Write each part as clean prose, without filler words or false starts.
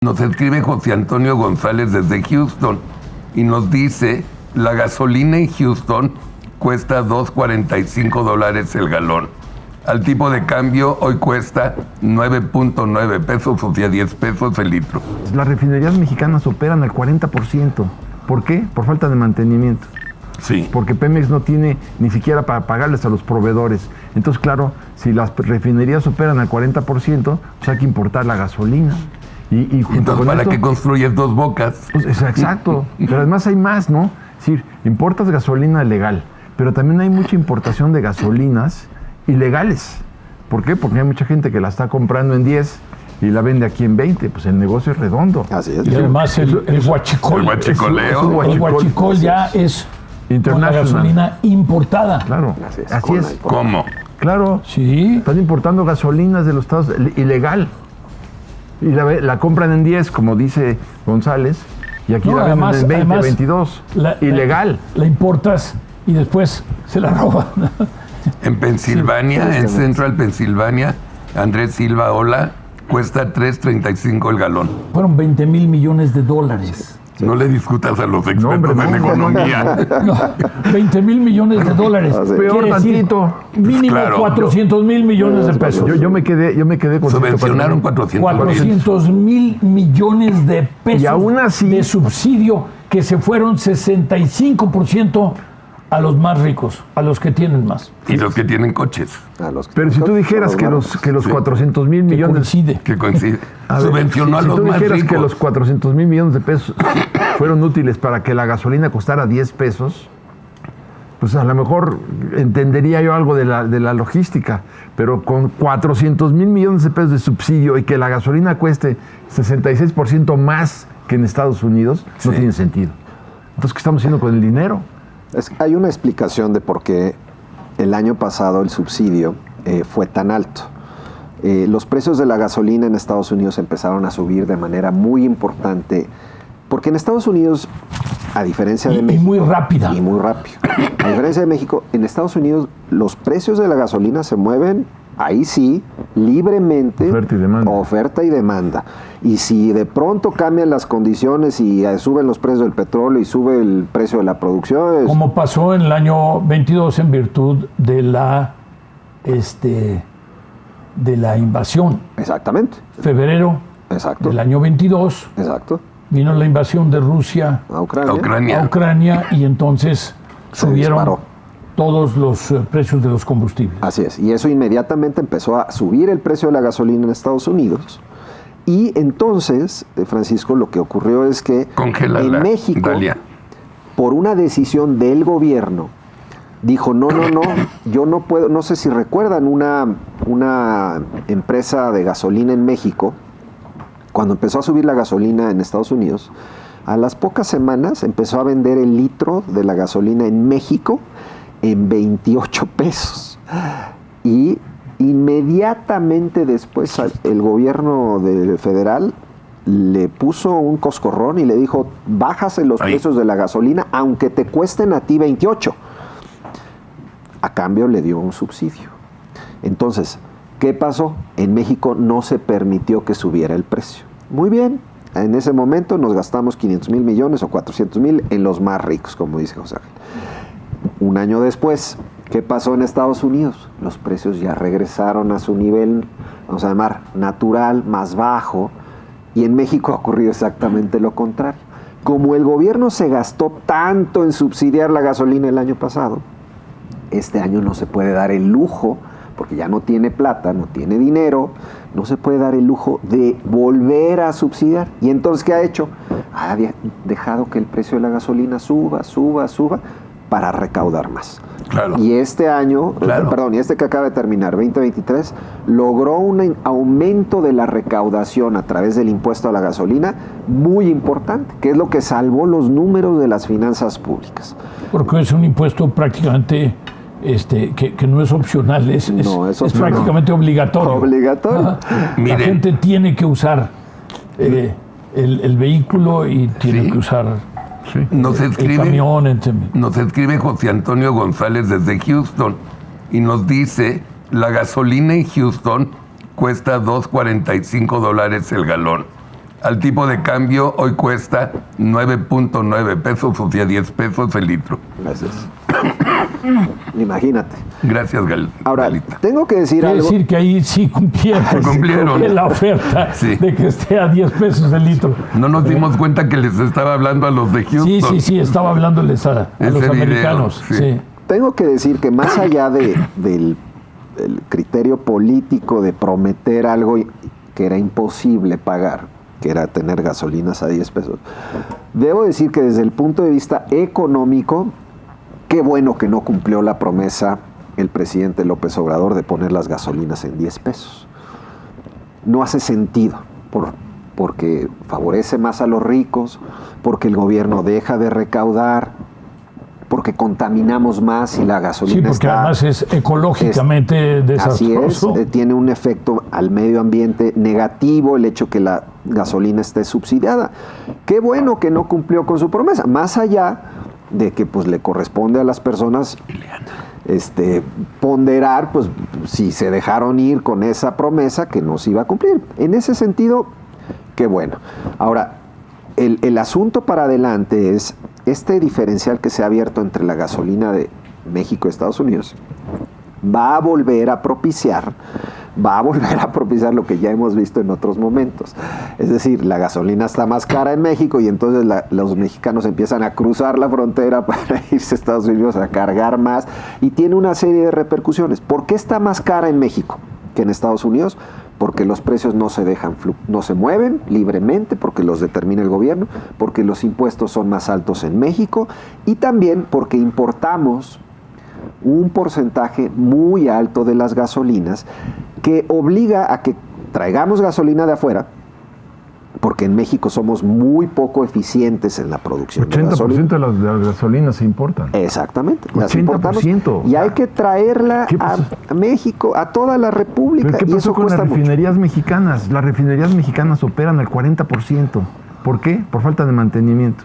Nos escribe José Antonio González desde Houston y nos dice, la gasolina en Houston cuesta $2.45 el galón. Al tipo de cambio hoy cuesta 9.9 pesos, o sea, 10 pesos el litro. Las refinerías mexicanas operan al 40%. ¿Por qué? Por falta de mantenimiento. Sí. Porque Pemex no tiene ni siquiera para pagarles a los proveedores. Entonces, claro, si las refinerías operan al 40%, pues hay que importar la gasolina. Y entonces, ¿para qué construyes dos bocas? Pues, exacto. Pero además hay más, ¿no? Es decir, importas gasolina legal, pero también hay mucha importación de gasolinas ilegales. ¿Por qué? Porque hay mucha gente que la está comprando en 10 y la vende aquí en 20. Pues el negocio es redondo. Así es. Y además el huachicol. El huachicoleo. El huachicol ya es con la gasolina importada. Claro, así es. ¿Cómo? Claro. Sí. Están importando gasolinas de los estados ilegal. Y la compran en 10, como dice González, y aquí la venden en 20, 22. Ilegal. La importas y después se la roban. En Pensilvania, en Central Pensilvania, Andrés Silva, hola, cuesta $3.35 el galón. Fueron 20 mil millones de dólares. No le discutas a los expertos en economía. No, 20 mil millones de dólares. Peor tantito. Mínimo Claro. 400 mil millones de pesos. Yo me quedé con Subvencionaron 400 mil millones de pesos y aún así, de subsidio que se fueron 65% a los más ricos, a los que tienen más. Y los que tienen coches, Pero si tú dijeras que los 400 mil Que millones... coincide. que coincide. A ver, Subvencionó a si los tú más dijeras ricos. que los 400 mil millones de pesos fueron útiles para que la gasolina costara 10 pesos, pues a lo mejor entendería yo algo de la logística, pero con 400 mil millones de pesos de subsidio y que la gasolina cueste 66% más que en Estados Unidos, no tiene sentido. Entonces, ¿qué estamos haciendo con el dinero? Hay una explicación de por qué el año pasado el subsidio fue tan alto. Los precios de la gasolina en Estados Unidos empezaron a subir de manera muy importante, porque en Estados Unidos, a diferencia de México... Y muy rápida. Y muy rápido. A diferencia de México, en Estados Unidos los precios de la gasolina se mueven, ahí sí, libremente. Oferta y demanda. Oferta y demanda. Y si de pronto cambian las condiciones y suben los precios del petróleo y sube el precio de la producción... Como pasó en el año 22 en virtud de la invasión. Exactamente. Febrero Exacto. del año 22 Exacto. vino la invasión de Rusia A Ucrania. A a Ucrania y entonces Se subieron disparó. todos los precios de los combustibles. Así es. Y eso inmediatamente empezó a subir el precio de la gasolina en Estados Unidos. Y entonces, Francisco, lo que ocurrió es que Congélala, en México, Dalia. por una decisión del gobierno, dijo, no, yo no puedo, no sé si recuerdan una empresa de gasolina en México, cuando empezó a subir la gasolina en Estados Unidos, a las pocas semanas empezó a vender el litro de la gasolina en México en 28 pesos. Y inmediatamente después el gobierno federal le puso un coscorrón y le dijo, bájase los precios de la gasolina aunque te cuesten a ti 28. A cambio le dio un subsidio. Entonces, ¿qué pasó? En México no se permitió que subiera el precio. Muy bien, en ese momento nos gastamos 500 mil millones o 400 mil en los más ricos, como dice José Ángel. Un año después, ¿qué pasó en Estados Unidos? Los precios ya regresaron a su nivel, vamos a llamar, natural, más bajo, y en México ha ocurrido exactamente lo contrario. Como el gobierno se gastó tanto en subsidiar la gasolina el año pasado, este año no se puede dar el lujo, porque ya no tiene plata, no tiene dinero, no se puede dar el lujo de volver a subsidiar. Y entonces, ¿qué ha hecho? Ha dejado que el precio de la gasolina suba para recaudar más. Claro. Y este año, Claro. y este que acaba de terminar, 2023, logró un aumento de la recaudación a través del impuesto a la gasolina muy importante, que es lo que salvó los números de las finanzas públicas. Porque es un impuesto prácticamente que no es opcional, es prácticamente obligatorio. Obligatorio. La Miren. gente tiene que usar el vehículo y tiene que usar Nos el escribe, camión. nos escribe José Antonio González desde Houston y nos dice, la gasolina en Houston cuesta $2.45 el galón. Al tipo de cambio hoy cuesta 9.9 pesos, o sea, 10 pesos el litro. Gracias. Imagínate. Gracias, Ahora, Galita. tengo que decir algo. Quiere decir que ahí sí cumplieron la oferta de que esté a 10 pesos el litro. No nos dimos cuenta que les estaba hablando a los de Houston. Sí, estaba hablándoles a los americanos. Sí. Tengo que decir que más allá del criterio político de prometer algo que era imposible pagar, que era tener gasolinas a 10 pesos, debo decir que desde el punto de vista económico, qué bueno que no cumplió la promesa el presidente López Obrador de poner las gasolinas en 10 pesos. No hace sentido, porque favorece más a los ricos, porque el gobierno deja de recaudar, porque contaminamos más y la gasolina porque además es ecológicamente desastroso. Así es, tiene un efecto al medio ambiente negativo el hecho que la gasolina esté subsidiada. Qué bueno que no cumplió con su promesa, más allá de que pues le corresponde a las personas ponderar pues si se dejaron ir con esa promesa que no se iba a cumplir. En ese sentido, qué bueno. Ahora, el asunto para adelante es este diferencial que se ha abierto entre la gasolina de México y Estados Unidos va a volver a propiciar lo que ya hemos visto en otros momentos. Es decir, la gasolina está más cara en México y entonces los mexicanos empiezan a cruzar la frontera para irse a Estados Unidos a cargar más y tiene una serie de repercusiones. ¿Por qué está más cara en México que en Estados Unidos? Porque los precios no se mueven libremente, porque los determina el gobierno, porque los impuestos son más altos en México y también porque importamos un porcentaje muy alto de las gasolinas que obliga a que traigamos gasolina de afuera, porque en México somos muy poco eficientes en la producción de gasolina. 80% de las gasolinas se importan. Exactamente. 80%. Y hay que traerla a México, a toda la República. ¿Pero qué pasó con las refinerías mexicanas? Las refinerías mexicanas operan al 40%. ¿Por qué? Por falta de mantenimiento.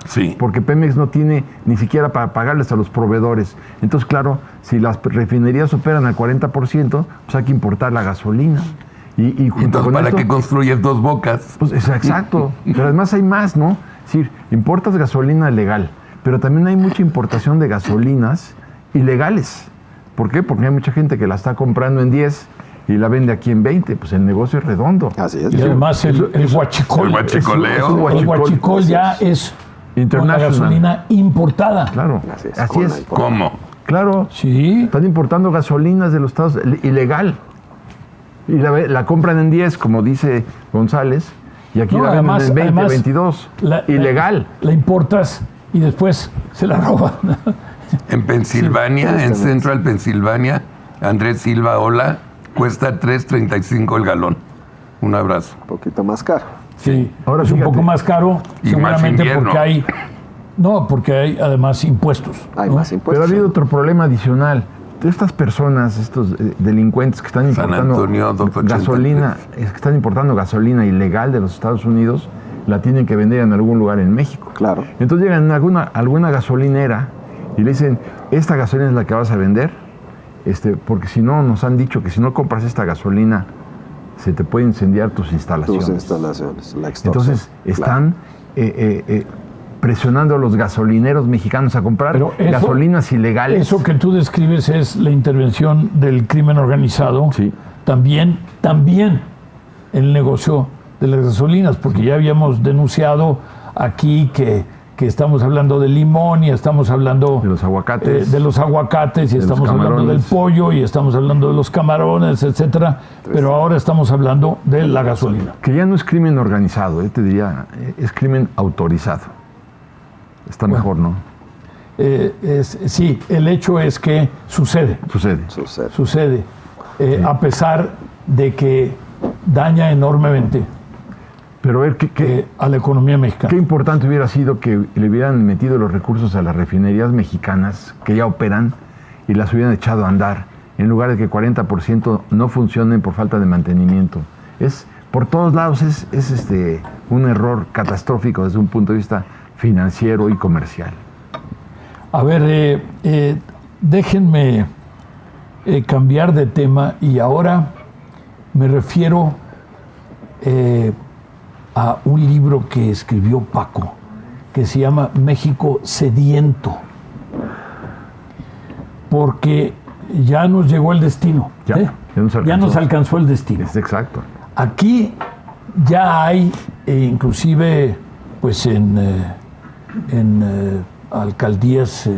Sí. Porque Pemex no tiene ni siquiera para pagarles a los proveedores. Entonces, claro, si las refinerías operan al 40%, pues hay que importar la gasolina. Y junto entonces, con ¿para esto, qué construyes dos bocas? Pues exacto. Pero además hay más, ¿no? Es decir, importas gasolina legal, pero también hay mucha importación de gasolinas ilegales. ¿Por qué? Porque hay mucha gente que la está comprando en 10 y la vende aquí en 20. Pues el negocio es redondo. Así es. Y además el huachicol. El huachicoleo. El huachicol ya es con la gasolina importada. Claro, así es. ¿Cómo? Claro. Sí. Están importando gasolinas de los estados ilegal. Y la compran en 10, como dice González, y aquí la venden en 20, 22. Ilegal. La importas y después se la roban. En Pensilvania, en Central Pensilvania, Andrés Silva, hola, cuesta $3.35 el galón. Un abrazo. Un poquito más caro. Sí, ahora es un poco más caro, y seguramente más porque hay además impuestos. Hay más impuestos. Pero ha habido otro problema adicional. Estas personas, estos delincuentes que están importando gasolina, que están importando gasolina ilegal de los Estados Unidos, la tienen que vender en algún lugar en México. Claro. Entonces llegan a alguna gasolinera y le dicen, esta gasolina es la que vas a vender, porque si no, nos han dicho que si no compras esta gasolina, se te puede incendiar tus instalaciones. La extorsión. Entonces están presionando a los gasolineros mexicanos a comprar gasolinas ilegales. Eso que tú describes es la intervención del crimen organizado. Sí. También el negocio de las gasolinas, porque ya habíamos denunciado aquí que estamos hablando del limón y estamos hablando de los aguacates, y estamos hablando del pollo y estamos hablando de los camarones, etcétera, pero ahora estamos hablando de la gasolina. Que ya no es crimen organizado, te diría, es crimen autorizado. Está mejor, ¿no? Sí, el hecho es que sucede. A pesar de que daña enormemente pero a ver, a la economía mexicana. Qué importante hubiera sido que le hubieran metido los recursos a las refinerías mexicanas que ya operan y las hubieran echado a andar, en lugar de que 40% no funcionen por falta de mantenimiento. Por todos lados es un error catastrófico desde un punto de vista financiero y comercial. A ver, déjenme cambiar de tema y ahora me refiero a un libro que escribió Paco, que se llama México Sediento, porque ya nos llegó el destino. Ya Ya nos alcanzó el destino. Es exacto. Aquí ya hay, inclusive, pues en alcaldías